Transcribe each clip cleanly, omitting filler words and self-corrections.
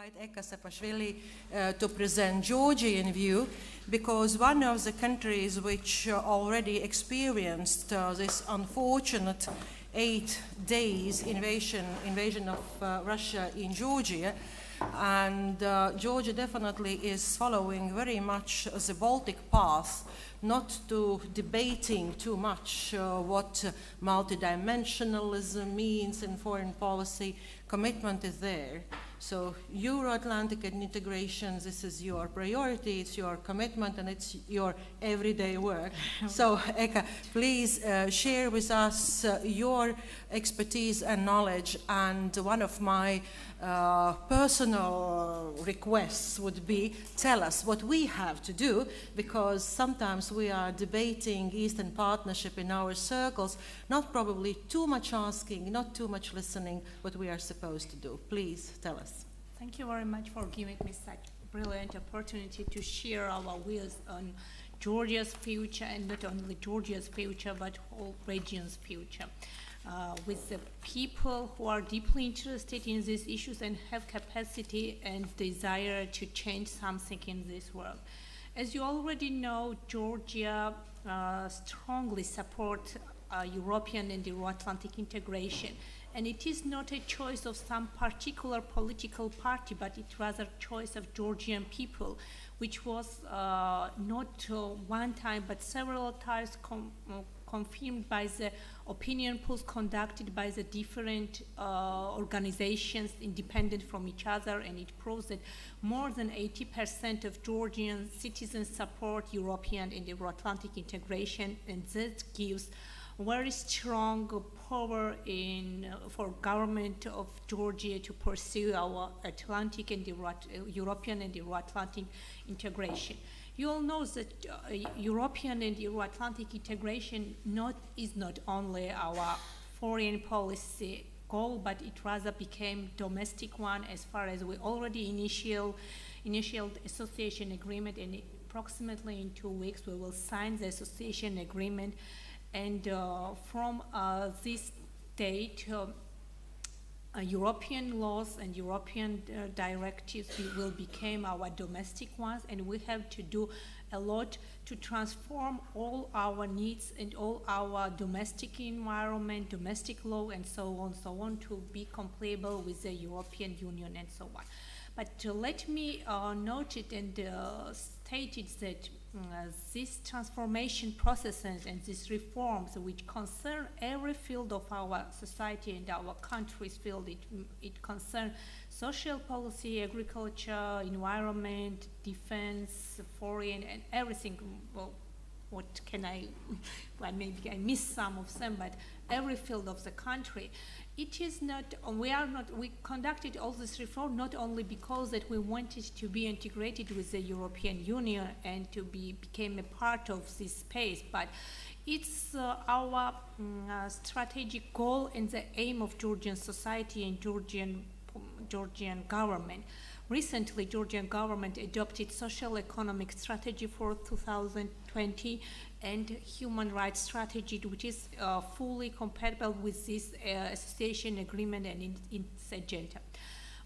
invite Eka Sepashvili to present Georgian view, because one of the countries which already experienced this unfortunate 8 days invasion of Russia in Georgia, and Georgia definitely is following very much the Baltic path, not to debating too much what multidimensionalism means in foreign policy. Commitment is there. So Euro-Atlantic integration, this is your priority, it's your commitment, and it's your everyday work. So Eka, please share with us your expertise and knowledge. And one of my personal requests would be, tell us what we have to do, because sometimes we are debating Eastern Partnership in our circles, not probably too much asking, not too much listening, what we are supposed to do. Please tell us. Thank you very much for giving me such a brilliant opportunity to share our views on Georgia's future, and not only Georgia's future, but whole region's future. With the people who are deeply interested in these issues and have capacity and desire to change something in this world. As you already know, Georgia strongly supports European and Euro-Atlantic integration. And it is not a choice of some particular political party, but it's rather choice of Georgian people, which was not one time, but several times confirmed by the opinion polls conducted by the different organizations independent from each other, and it proves that more than 80% of Georgian citizens support European and Euro-Atlantic integration, and that gives very strong power for government of Georgia to pursue our Atlantic and European and Euro-Atlantic integration. You all know that European and Euro-Atlantic integration is not only our foreign policy goal, but it rather became domestic one, as far as we already initial association agreement, and approximately in 2 weeks we will sign the association agreement. And from this date, European laws and European directives will become our domestic ones, and we have to do a lot to transform all our needs and all our domestic environment, domestic law, and so on, to be compatible with the European Union and so on. But let me note it and state it that these transformation processes and these reforms, which concern every field of our society and our country's field, it concerns social policy, agriculture, environment, defense, foreign, and everything. Well, what can well, maybe I missed some of them, but every field of the country. It is not, we conducted all this reform not only because that we wanted to be integrated with the European Union and to became a part of this space, but it's our strategic goal and the aim of Georgian society and Georgian government. Recently, Georgian government adopted social economic strategy for 2020 and human rights strategy, which is fully compatible with this association agreement and its agenda.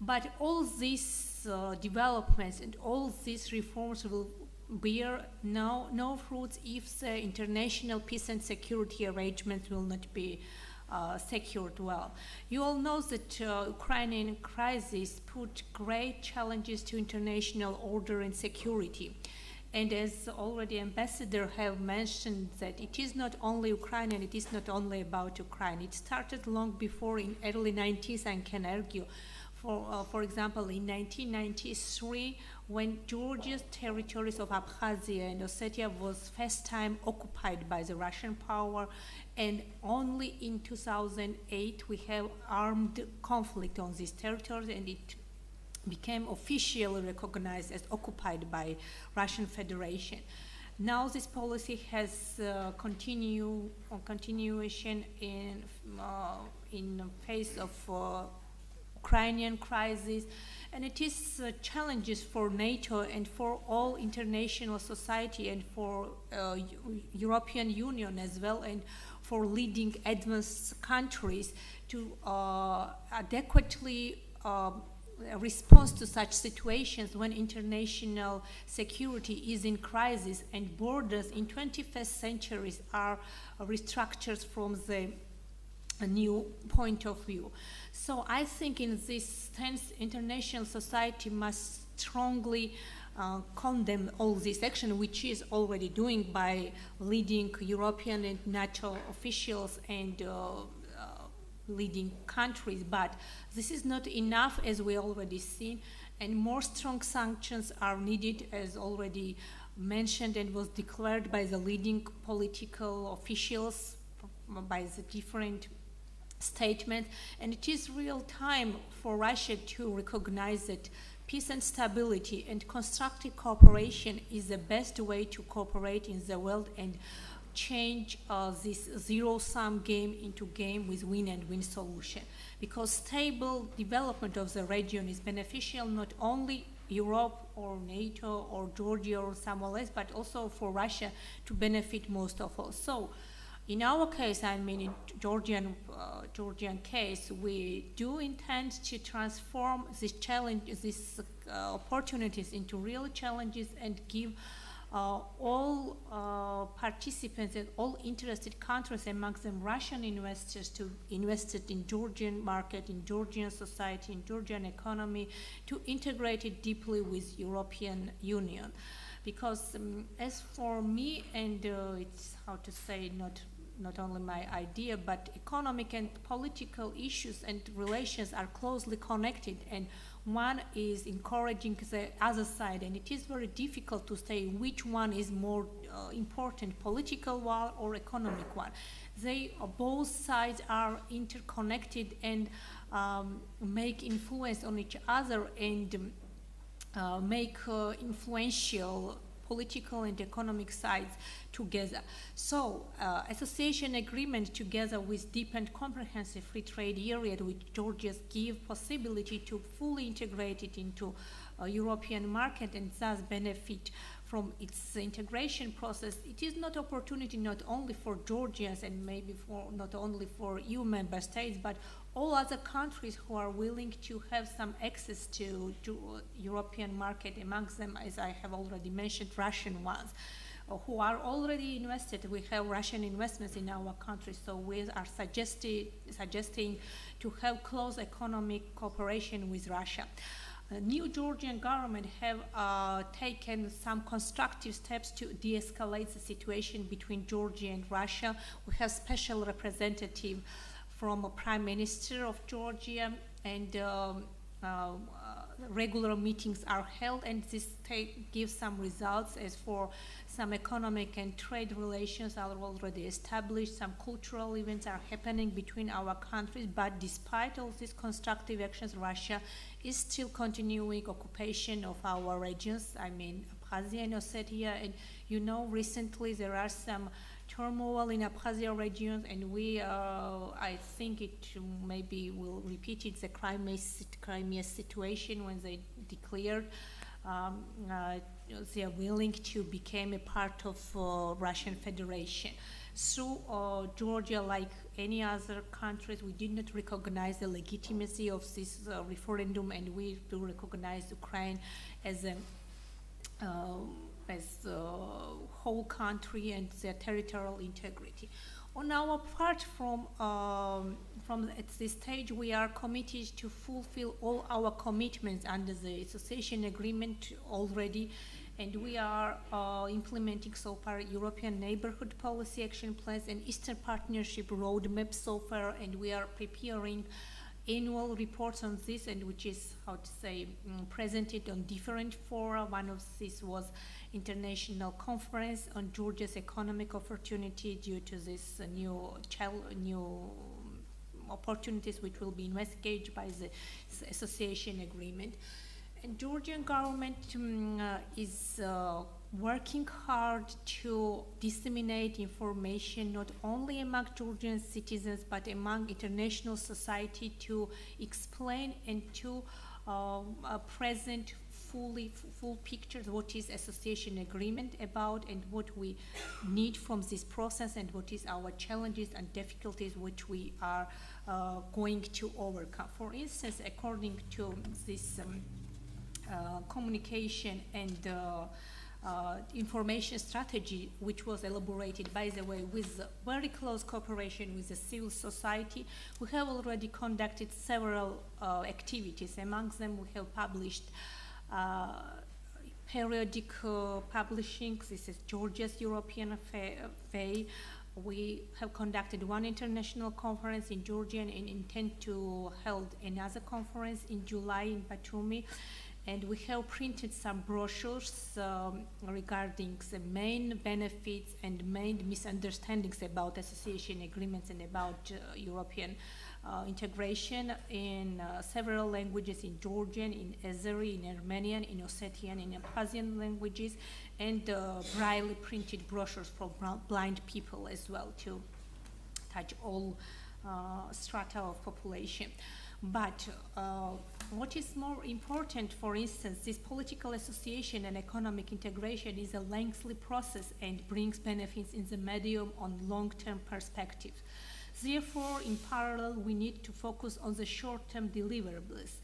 But all these developments and all these reforms will bear no fruits if the international peace and security arrangements will not be secured well. You all know that Ukrainian crisis put great challenges to international order and security. And as already ambassador have mentioned, that it is not only Ukraine and it is not only about Ukraine. It started long before, in early 90s, I can argue. For example, in 1993, when Georgia's territories of Abkhazia and Ossetia was first time occupied by the Russian power, and only in 2008 we have armed conflict on these territories, and it became officially recognized as occupied by Russian Federation. Now this policy has continuation in face of Ukrainian crisis, and it is challenges for NATO and for all international society and for European Union as well, and for leading advanced countries to adequately response to such situations when international security is in crisis and borders in 21st centuries are restructured from the a new point of view. So I think in this sense, international society must strongly condemn all this action, which is already doing by leading European and NATO officials and leading countries. But this is not enough, as we already seen, and more strong sanctions are needed, as already mentioned and was declared by the leading political officials, by the different statements. And it is real time for Russia to recognize that peace and stability and constructive cooperation is the best way to cooperate in the world and change this zero-sum game into game with win and win solution. Because stable development of the region is beneficial not only Europe or NATO or Georgia or somewhere else, but also for Russia to benefit most of all. So in our case, I mean in Georgian case, we do intend to transform this challenge, these opportunities into real challenges and give all participants and all interested countries, amongst them Russian investors, to invest in Georgian market, in Georgian society, in Georgian economy, to integrate it deeply with European Union. Because as for me, and it's how to say, not only my idea, but economic and political issues and relations are closely connected, and one is encouraging the other side, and it is very difficult to say which one is more important, political one or economic one. They both sides are interconnected and make influence on each other and make influential political and economic sides together. So, association agreement together with deep and comprehensive free trade area, which Georgia give possibility to fully integrate it into a European market and thus benefit from its integration process. It is not opportunity not only for Georgians and maybe for not only for EU member states, but all other countries who are willing to have some access to European market, amongst them, as I have already mentioned, Russian ones, who are already invested. We have Russian investments in our country, so we are suggesting to have close economic cooperation with Russia. The new Georgian government have taken some constructive steps to de-escalate the situation between Georgia and Russia. We have special representative from a Prime Minister of Georgia, and regular meetings are held, and this gives some results. As for some economic and trade relations are already established, some cultural events are happening between our countries, but despite all these constructive actions, Russia is still continuing occupation of our regions, I mean Abkhazia and Ossetia, and you know recently there are some turmoil in Abkhazia region, and we, I think it maybe will repeat it, the Crimea situation when they declared they are willing to become a part of Russian Federation. So Georgia, like any other countries, we did not recognize the legitimacy of this referendum, and we do recognize Ukraine as a whole country and their territorial integrity. On our part, from at this stage, we are committed to fulfill all our commitments under the association agreement already, and we are implementing so far European Neighborhood Policy Action Plans and Eastern Partnership Roadmap so far, and we are preparing annual reports on this, and which is, how to say, presented on different fora. One of these was international conference on Georgia's economic opportunity due to this new opportunities which will be investigated by the association agreement. And Georgian government is working hard to disseminate information not only among Georgian citizens but among international society to explain and to present full picture what is association agreement about and what we need from this process and what is our challenges and difficulties which we are going to overcome. For instance, according to this communication and information strategy, which was elaborated, by the way, with very close cooperation with the civil society, we have already conducted several activities. Among them, we have published periodic publishing. This is Georgia's European Way. We have conducted one international conference in Georgia and intend to hold another conference in July in Batumi. And we have printed some brochures regarding the main benefits and main misunderstandings about association agreements and about European integration in several languages, in Georgian, in Azeri, in Armenian, in Ossetian, in Abkhazian languages, and braille printed brochures for blind people as well to touch all strata of population. But what is more important, for instance, this political association and economic integration is a lengthy process and brings benefits in the medium and long-term perspective. Therefore, in parallel, we need to focus on the short-term deliverables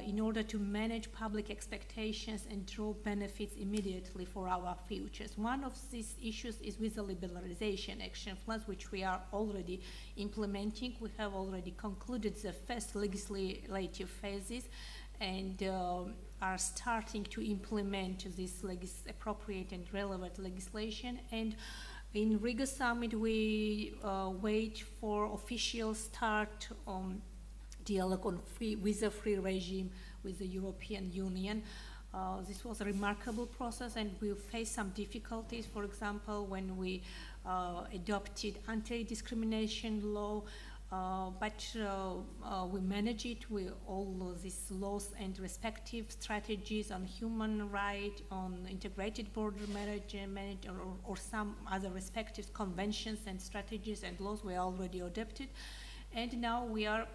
in order to manage public expectations and draw benefits immediately for our futures. One of these issues is with the liberalization action plans, which we are already implementing. We have already concluded the first legislative phases and are starting to implement this appropriate and relevant legislation. And in Riga summit, we wait for official start dialogue on visa-free regime with the European Union. This was a remarkable process, and we faced some difficulties. For example, when we adopted anti-discrimination law, but we managed it with all these laws and respective strategies on human rights, on integrated border management, or some other respective conventions and strategies and laws were already adopted. And now we are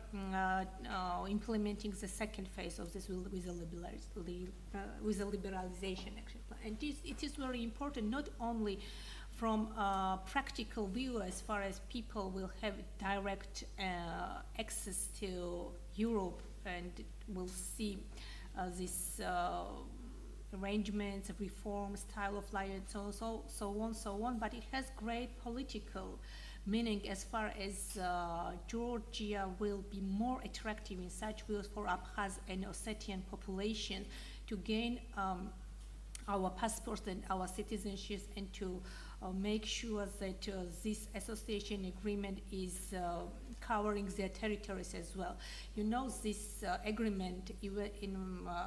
implementing the second phase of this with the liberalization action plan. And it is very important, not only from a practical view as far as people will have direct access to Europe and will see these arrangements, reform, style of life, and so on, but it has great political meaning as far as Georgia will be more attractive in such ways for Abkhaz and Ossetian population to gain our passports and our citizenships and to make sure that this association agreement is covering their territories as well. You know, this agreement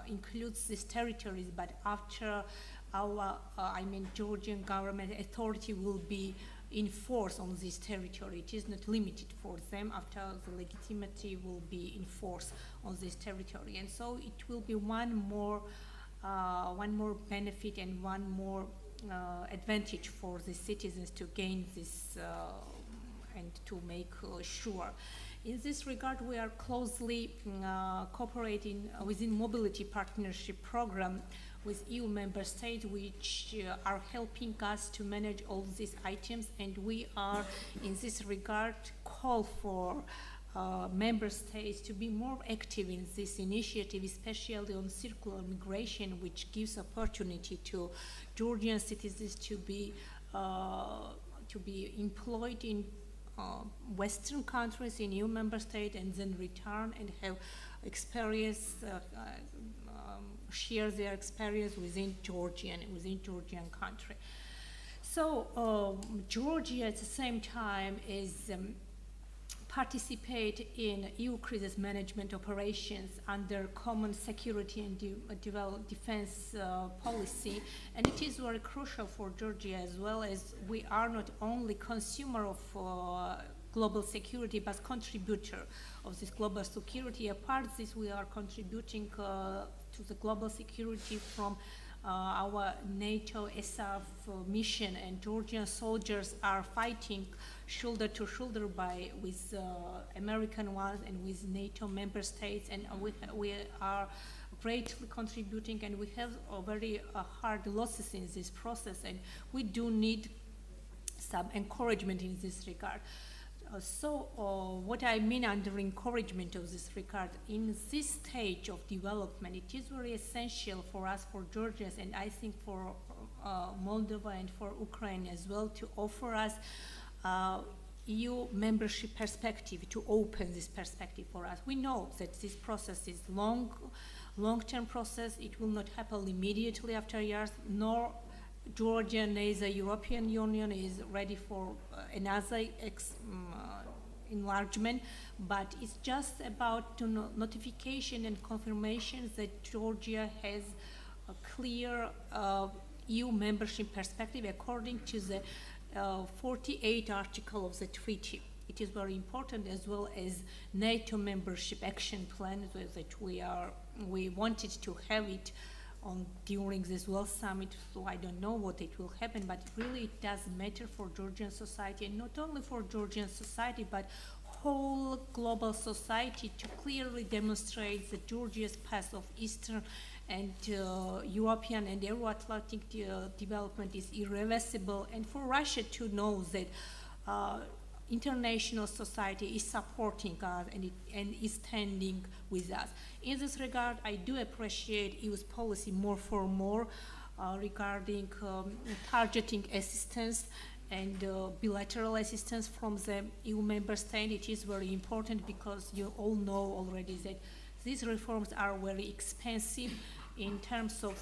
includes these territories, but after our, Georgian government authority will be in force on this territory. It is not limited for them. After the legitimacy will be in force on this territory, and so it will be one more benefit and one more advantage for the citizens to gain this and to make sure. In this regard, we are closely cooperating within Mobility Partnership Program with EU member states, which are helping us to manage all these items, and we are, in this regard, call for member states to be more active in this initiative, especially on circular migration, which gives opportunity to Georgian citizens to be employed in Western countries, in EU member states, and then return and have experience, share their experience within Georgian country. So Georgia at the same time is participate in EU crisis management operations under common security and defense policy, and it is very crucial for Georgia as well, as we are not only consumer of global security but contributor of this global security. Apart from this, we are contributing to the global security from our NATO SAF mission, and Georgian soldiers are fighting shoulder to shoulder with American ones and with NATO member states, and we are greatly contributing, and we have very hard losses in this process, and we do need some encouragement in this regard. What I mean under encouragement of this regard, in this stage of development, it is very essential for us, for Georgians, and I think for Moldova and for Ukraine as well, to offer us EU membership perspective, to open this perspective for us. We know that this process is long-term process. It will not happen immediately after years, nor Georgia, neither European Union is ready for another enlargement, but it's just about notification and confirmation that Georgia has a clear EU membership perspective according to the 48th article of the treaty. It is very important, as well as NATO membership action plan that we wanted to have it during this World Summit, so I don't know what it will happen, but really it does matter for Georgian society, and not only for Georgian society, but whole global society, to clearly demonstrate that Georgia's path of Eastern and European and Euro-Atlantic development is irreversible, and for Russia to know that international society is supporting us and is standing with us. In this regard, I do appreciate EU's policy more for more regarding targeting assistance and bilateral assistance from the EU member state. It is very important because you all know already that these reforms are very expensive in terms of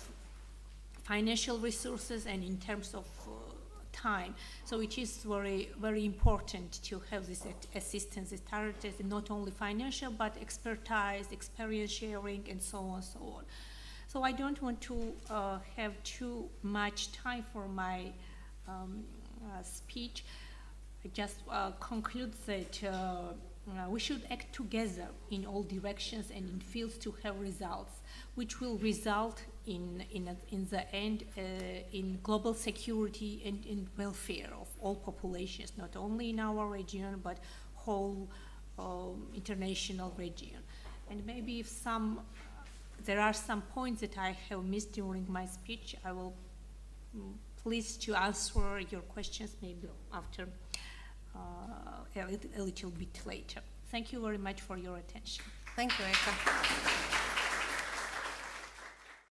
financial resources and in terms of time. So it is very, very important to have this assistance, this targeted, not only financial, but expertise, experience sharing, and so on, so on. So I don't want to have too much time for my speech. I just conclude that we should act together in all directions and in fields to have results, which will result in the end in global security and in welfare of all populations, not only in our region, but whole international region. And maybe if there are some points that I have missed during my speech, I will pleased to answer your questions maybe after a little bit later. Thank you very much for your attention. Thank you, Eka.